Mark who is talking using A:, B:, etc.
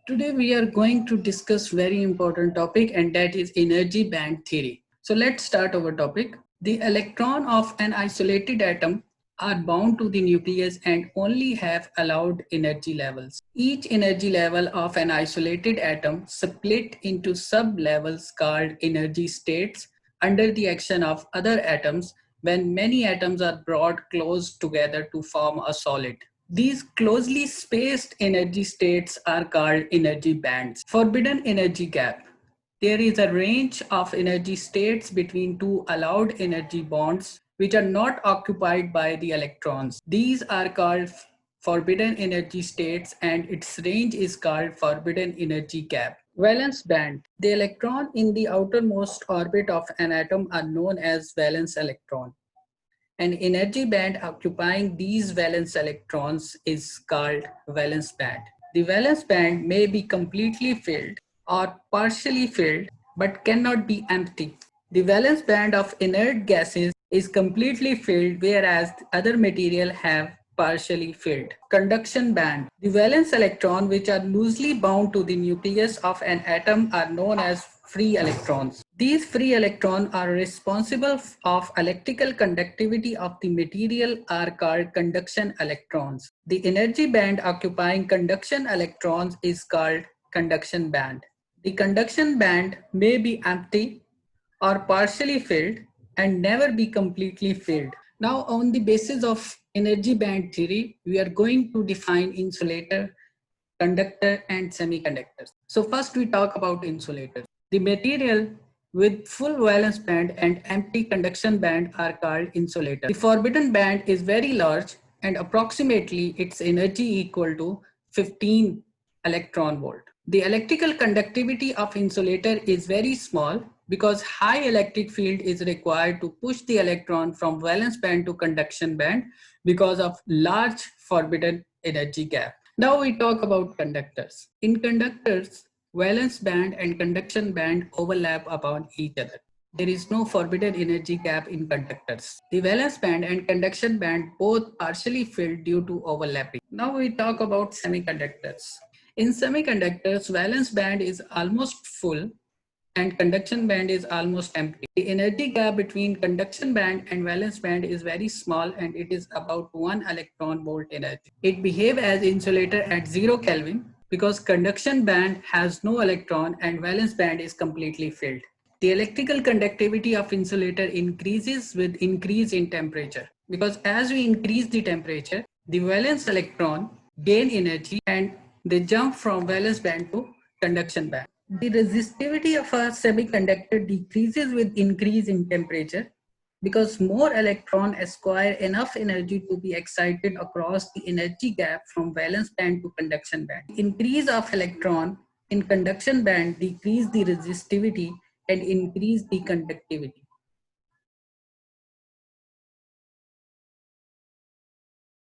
A: Today we are going to discuss very important topic, and that is energy band theory. So let's start our topic. The electron of an isolated atom are bound to the nucleus and only have allowed energy levels. Each energy level of an isolated atom split into sub-levels called energy states under the action of other atoms when many atoms are brought close together to form a solid. These closely spaced energy states are called energy bands. Forbidden energy gap. There is a range of energy states between two allowed energy bonds which are not occupied by the electrons. These are called forbidden energy states, and its range is called forbidden energy gap. Valence band. The electron in the outermost orbit of an atom are known as valence electron. An energy band occupying these valence electrons is called valence band. The valence band may be completely filled or partially filled but cannot be empty. The valence band of inert gases is completely filled, whereas other material have partially filled. Conduction band. The valence electrons which are loosely bound to the nucleus of an atom are known as free electrons. These free electrons are responsible of electrical conductivity of the material are called conduction electrons. The energy band occupying conduction electrons is called conduction band. The conduction band may be empty or partially filled and never be completely filled. Now, on the basis of energy band theory, we are going to define insulator, conductor, and semiconductors. So first we talk about insulators. The material with full valence band and empty conduction band are called insulators. The forbidden band is very large and approximately its energy equal to 15 electron volt. The electrical conductivity of insulator is very small because high electric field is required to push the electron from valence band to conduction band because of large forbidden energy gap. Now we talk about conductors. In conductors, valence band and conduction band overlap upon each other. There is no forbidden energy gap in conductors. The valence band and conduction band both partially filled due to overlapping. Now we talk about semiconductors. In semiconductors, valence band is almost full and conduction band is almost empty. The energy gap between conduction band and valence band is very small, and it is about 1 electron volt energy. It behaves as insulator at 0 Kelvin because conduction band has no electron and valence band is completely filled. The electrical conductivity of insulator increases with increase in temperature because as we increase the temperature, the valence electron gain energy and they jump from valence band to conduction band. The resistivity of a semiconductor decreases with increase in temperature because more electrons acquire enough energy to be excited across the energy gap from valence band to conduction band. Increase of electron in conduction band decrease the resistivity and increase the conductivity.